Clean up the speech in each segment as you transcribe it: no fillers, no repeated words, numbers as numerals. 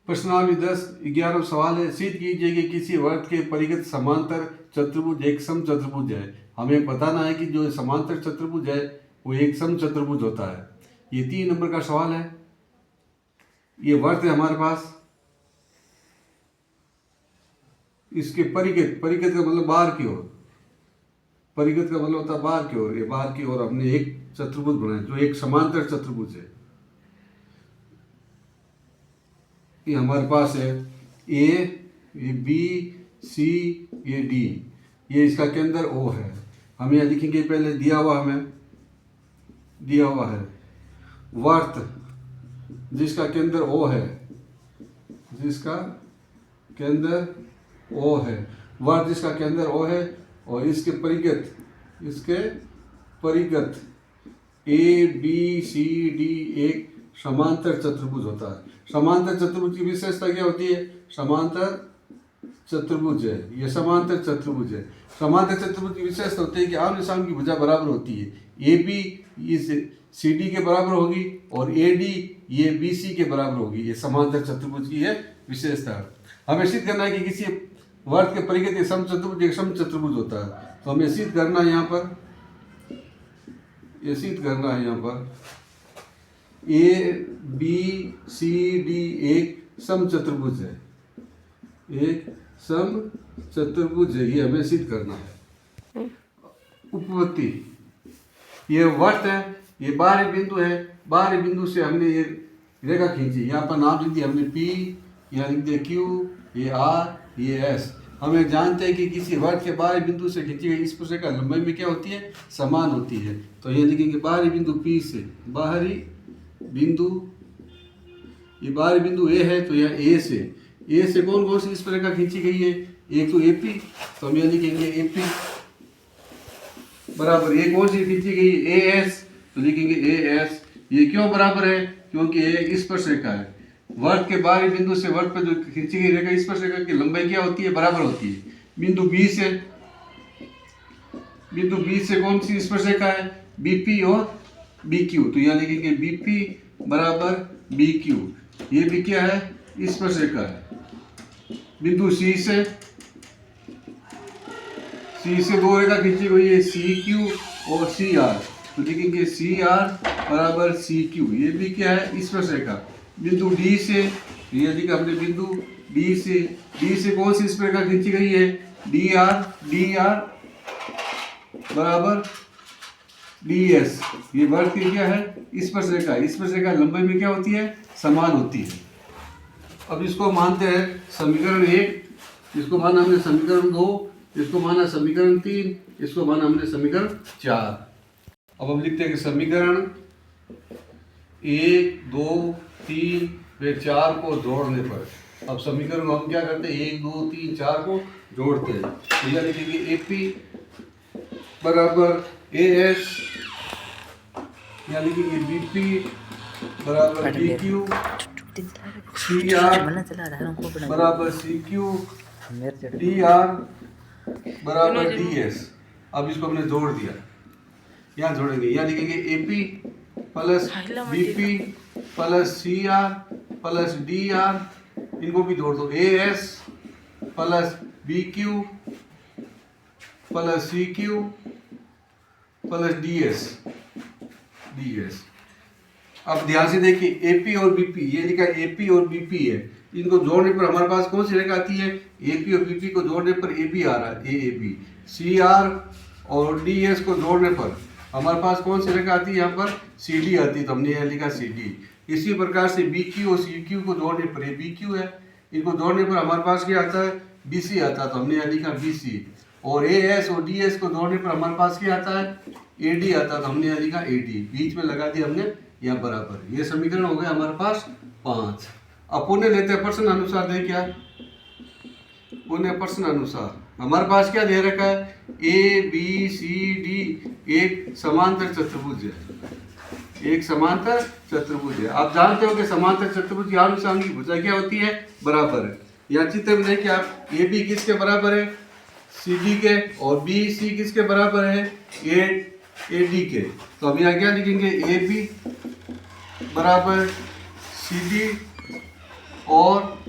प्रश्नावली 10 11 सवाल है। सिद्ध कीजिए कि किसी वर्ग के परिगत समांतर चतुर्भुज एक सम चतुर्भुज है। हमें बताना है कि जो समांतर चतुर्भुज है वो एक सम चतुर्भुज होता है। ये 3 नंबर का सवाल है। ये वर्ग है हमारे पास, इसके परिगत, परिगत का मतलब बाहर की ओर, परिगत का मतलब होता है बाहर की ओर। ये बाहर की ओर हमने एक चतुर्भुज बनाया जो एक समांतर चतुर्भुज है। ये हमारे पास है ए, ये बी, सी, ये डी, ये इसका केंद्र ओ है। हम यहाँ लिखेंगे, पहले दिया हुआ हमें दिया हुआ है वर्त जिसका केंद्र ओ है, जिसका केंद्र ओ है, वर्त जिसका केंद्र ओ है, और इसके परिगत ए बी सी डी एक समांतर चतुर्भुज होता है। समांतर चतुर्भुज की विशेषता क्या होती है? समांतर चतुर्भुज है, ये समांतर चतुर्भुज है। समांतर चतुर्भुज की विशेषता होती है कि आमने सामने की भुजा बराबर होती है। ए बी इस सी डी के बराबर होगी और ए डी ये बी सी के बराबर होगी। ये समांतर चतुर्भुज की है विशेषता है। हमें सिद्ध करना है कि किसी वर्ग के परिगत एक सम चतुर्भुज एक सम चतुर्भुज होता है। तो हमें सिद्ध करना है यहाँ पर, ये सिद्ध करना है यहाँ पर ए बी सी डी एक सम चतुर्भुज है, एक सम चतुर्भुज है। ये हमें सिद्ध करना है। उपपत्ति, ये वर्त है, ये बाहरी बिंदु है। बाहरी बिंदु से हमने ये रेखा खींची, यहाँ पर नाम लिख दिया हमने पी, यहाँ लिख दिया क्यू, ये आर, ये एस। हमें जानते हैं कि किसी वर्ग के बाहरी बिंदु से खींची गई स्पर्शरेखा लंबाई में क्या होती है? समान होती है। तो ये लिखेंगे बाहरी बिंदु पी से, बाहरी बिंदु, ये बाहरी बिंदु ए है तो यह ए से कौन कौन सी स्पर्शरेखा खींची गई है? एक तो एपी, तो हम यहाँ लिखेंगे एपी बराबर ए कौन सी खींची गई? ए एस, तो लिखेंगे ए एस। ये क्यों बराबर है? क्योंकि ये एक स्पर्शरेखा है। वर्ग के बाहरी बिंदु से वर्ग पर जो खींची गई रेखा स्पर्शरेखा की लंबाई क्या होती है? बराबर होती है। बिंदु बी से कौन सी स्पर्शरेखा है? बीपी और बीक्यू, तो यहाँ लिखेंगे बीपी बराबर बीक्यू। ये भी क्या है? स्पर्शरेखा है। बिंदु सी से दो रेखा खींची हुई है, सी क्यू और सी आर, तो लिखेंगे सी आर बराबर सी क्यू। ये भी क्या है? स्पर्शरेखा। बिंदु डी से, ये लिखा हमने बिंदु डी से कौन सी स्पर्शरेखा खींची गई है? डी आर बराबर डी एस। ये वर्ग की क्या है? स्पर्शरेखा लंबाई में क्या होती है? समान होती है। अब इसको मानते हैं समीकरण 1, इसको माना हमने समीकरण 2, इसको माना समीकरण 3, इसको माना हमने समीकरण 4। अब हम लिखते हैं कि समीकरण 1 2 3 फिर 4 को जोड़ने पर, अब समीकरण को हम क्या करते हैं? 1 2 3 4 को जोड़ते हैं। तो यह लिखेंगे एपी बराबर ए एस, यहाँ लिखेंगे बीपी बराबर बीक्यू, सी आर बराबर सी क्यू, डी आर बराबर डी एस। अब इसको हमने जोड़ दिया, यहाँ जोड़ेंगे, यहाँ लिखेंगे AP plus BP plus C R plus D R, इनको भी जोड़ दो, A S plus B Q plus C Q plus D S. अब ध्यान से देखिए एपी और बीपी, ये लिखा एपी और बीपी है, इनको जोड़ने पर हमारे पास कौन सी रेखा आती है? एपी और बीपी को जोड़ने पर एबी आ रहा है, ए बी। सी आर और डी एस को जोड़ने पर हमारे पास कौन सी रेखा आती है? यहाँ पर सी डी आती है, तो हमने यहाँ लिखा सी डी। इसी प्रकार से बी क्यू और सी क्यू को जोड़ने पर ये बी क्यू है, इनको जोड़ने पर हमारे पास क्या आता है? बी सी आता है, तो हमने यहाँ लिखा बी सी। और ए एस और डी एस को जोड़ने पर हमारे पास क्या आता है? ए डी आता है, तो हमने यहाँ लिखा ए डी, बीच में लगा दिया हमने यहाँ बराबर। ये समीकरण हो गया हमारे पास 5। अब पुण्य लेते हैं प्रश्न अनुसार। दे क्या? पुण्य प्रश्न अनुसार हमारे पास क्या दे रखा है? ए बी सी डी एक समांतर चतुर्भुज है, एक समांतर चतुर्भुज है। आप जानते हो कि समांतर चतुर्भुज की आमने सामने की भुजा क्या होती है? बराबर है। यहाँ चित्र में देखिए आप, ए बी किसके बराबर है? सी डी के, और बी सी किसके बराबर है? ए डी के। तो हम यहाँ क्या लिखेंगे? ए बी बराबर सी डी और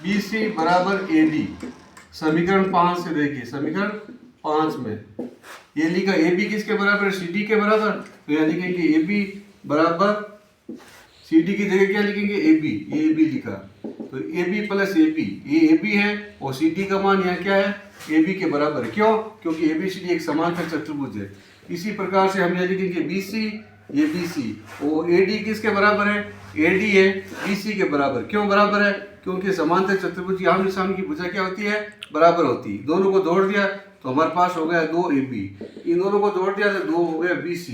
BC बराबर AD। समीकरण 5 से देखिए, समीकरण 5 में ये लिखा AB किसके बराबर है? CD के बराबर। तो यहाँ लिखेंगे AB बराबर CD की जगह क्या लिखेंगे? AB। ये AB लिखा, तो AB प्लस AB, ये AB है और CD का मान यहाँ क्या है? AB के बराबर है। क्यों? क्योंकि ABCD एक समांतर चतुर्भुज है। इसी प्रकार से हम यहाँ लिखेंगे BC, ये BC और AD किसके बराबर है? AD है BC के बराबर। क्यों बराबर है? क्योंकि समांतर चतुर्भुज की आमने सामने की भुजा क्या होती है? बराबर होती है। दोनों को जोड़ दिया तो हमारे पास हो गया 2AB। इन दोनों को जोड़ दिया तो 2 हो गया BC।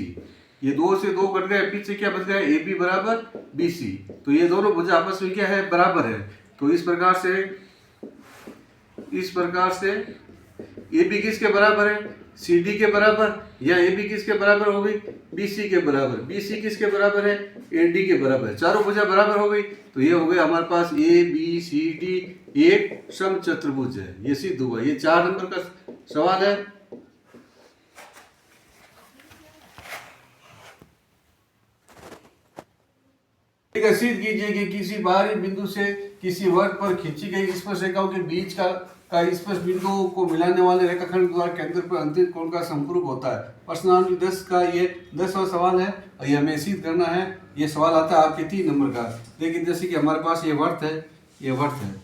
ये 2 से 2 कट गए, पीछे क्या बच गया? AB बराबर BC। तो ये दोनों भुजा आपस में क्या है? बराबर है। तो इस प्रकार से AB किसके बराबर है? CD के बराबर। या AB किसके बराबर हो गई? BC के बराबर। BC किसके बराबर है? AD के बराबर। चारों भुजा बराबर हो गई, तो ये हो गया हमारे पास ABCD एक समचतुर्भुज है। ये सिद्ध हुआ। ये 4 नंबर का सवाल है। सिद्ध कीजिए कि किसी बाहरी बिंदु से किसी वर्ग पर खींची गई स्पर्शरेखाओं के बीच का स्पर्श बिंदुओं को मिलाने वाले रेखाखंड द्वारा केंद्र पर अंतरित कोण का संपूरक होता है। प्रश्न नंबर 10 का ये 10वां सवाल है और ये हमें सिद्ध करना है। ये सवाल आता है आपके 3 नंबर का। देखिए जैसे कि हमारे पास ये वर्त है, ये वर्त है,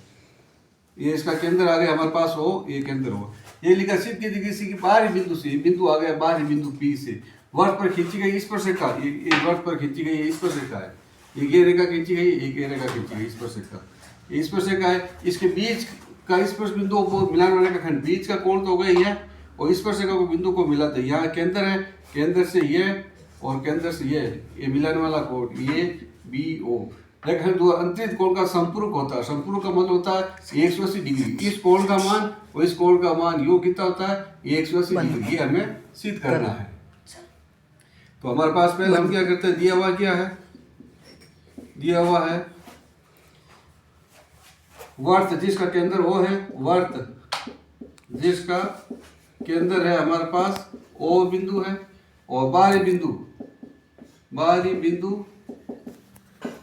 ये इसका केंद्र आ गया हमारे पास हो, ये केंद्र हो। ये लिखा सिद्ध कीजिए किसी की बाहरी बिंदु से, बिंदु आ गया बाहरी बिंदु P से वर्त पर खींची गई स्पर्शरेखा, ये वर्त पर खींची गई स्पर्शरेखा है। ये रेखा खींची गई, एक ये रेखा खींची गई स्पर्शरेखा, ये स्पर्शरेखा है। इसके बीच का स्पर्श बिंदु को मिलाने वाले का खंड, बीच का कोण तो हो गया है और स्पर्शरेखा को बिंदु को मिलाते हैं। यहाँ केंद्र है, केंद्र से ये और केंद्र से ये मिलाने वाला कोण ये BO। रेखाखंड द्वारा अंतरित कोण का संपूरक होता है। संपूरक का मतलब होता है 180 डिग्री। इस कोण का मान और इस कोण का मान योग कितना होता है? 180 डिग्री। ये हमें सिद्ध करना है। तो हमारे पास पहले हम क्या करते हैं? दिया हुआ क्या है? दिया हुआ है वर्त जिसका केंद्र O है, वर्त जिसका केंद्र है हमारे पास O बिंदु है और बाहरी बिंदु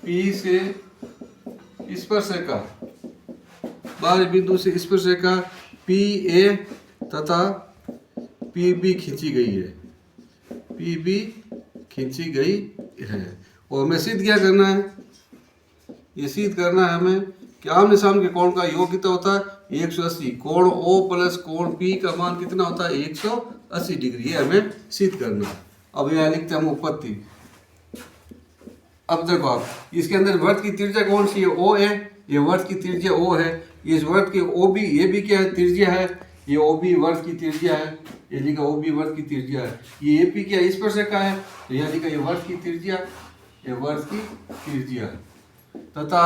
P से स्पर्शरेखा, बाहरी बिंदु से स्पर्शरेखा PA तथा PB खींची गई है, PB खींची गई है। और हमें सिद्ध क्या करना है? ये सिद्ध करना है हमें कि आमने सामने के कोण का योग कितना होता है? 180। कोण O प्लस कोण P का मान कितना होता है? 180 डिग्री। ये हमें सिद्ध करना है। अब यहाँ लिखते हैं हम उत्पत्ति। अब देखो आप, इसके अंदर वर्त की त्रिज्या कौन सी है? O है। ये वर्त की त्रिज्या O है। इस वर्त की OB, ये भी क्या है? त्रिज्या है। ये OB वर्त की त्रिज्या है। ये लिखा OB वर्त की त्रिज्या है। ये AP क्या? स्पर्शरेखा है। तो यहाँ लिखा ये वर्त की त्रिज्या, ये वर्त की त्रिज्या तथा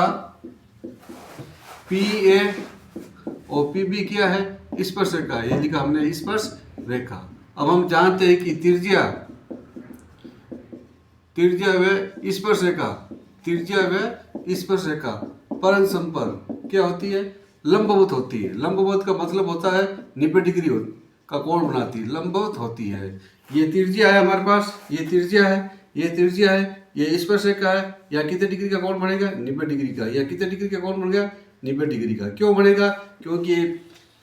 PA और PB क्या है? स्पर्शरेखा है। ये लिखा हमने स्पर्श रेखा। अब हम जानते हैं कि त्रिज्या व स्पर्शरेखा परस्पर संपर्क क्या होती है? लंबवत होती है। लंबवत का मतलब होता है 90 डिग्री का कोण बनाती है, लंबवत होती है। ये त्रिज्या है हमारे पास, ये त्रिज्या है, ये त्रिज्या है, ये स्पर्शरेखा है। या कितने डिग्री का कोण बनेगा? 90 डिग्री का। या कितने डिग्री का कोण बन गया? 90 डिग्री का। क्यों बनेगा? क्योंकि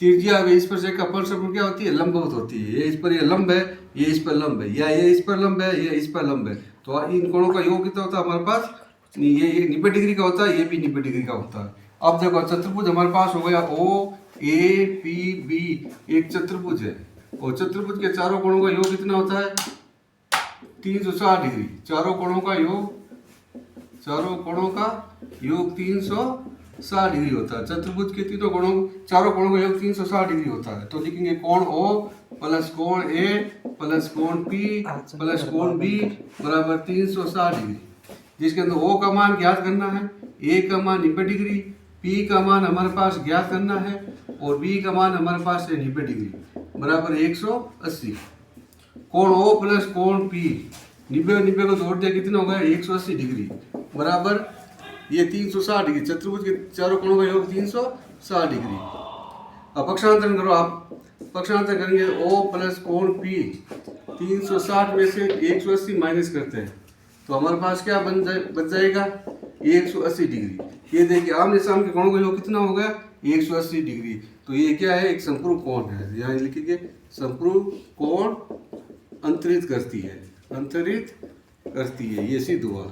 त्रिज्या व स्पर्शरेखा परस्पर क्या होती है? लंबवत होती है। ये इस पर ये लंब है, ये इस पर लंब है, या ये इस पर लंब है, ये इस पर लंब है। तो इन कोणों का योग कितना होता है हमारे पास? ये 90 डिग्री का होता है, ये भी 90 डिग्री का होता है। अब देखो चतुर्भुज हमारे पास हो गया OAPB एक चतुर्भुज है और चतुर्भुज के चारों कोणों का योग कितना होता है? 360 डिग्री। चारों कोणों का योग 360 डिग्री होता है। चतुर्भुज के चारों कोणों का योग 360 डिग्री होता है। तो लिखेंगे कोण O प्लस कोण A प्लस कोण P प्लस कोण B बराबर 360 डिग्री। जिसके अंदर O का मान ज्ञात करना है, A का मान 90 डिग्री, P का मान हमारे पास ज्ञात करना है और B का मान हमारे पास है 90 डिग्री बराबर 180। कोण O प्लस कोण P 90 को जोड़ दिया कितना हो गया? 180 डिग्री बराबर ये 360 डिग्री। चतुर्भुज के चारों कोणों का योग 360 डिग्री। अब पक्षांतरण करो आप। पक्षांतर करेंगे O प्लस कोण P 360 में से 180 माइनस करते हैं तो हमारे पास क्या बच जाएगा? ये 180 डिग्री। ये देखिए आमने सामने के कोणों का योग कितना हो गया 180 डिग्री। तो ये क्या है, एक समपूर्ण कोण है। यहाँ लिखिए समपूर्ण कोण अंतरित करती है, अंतरित करती है, ये सिद्ध हुआ।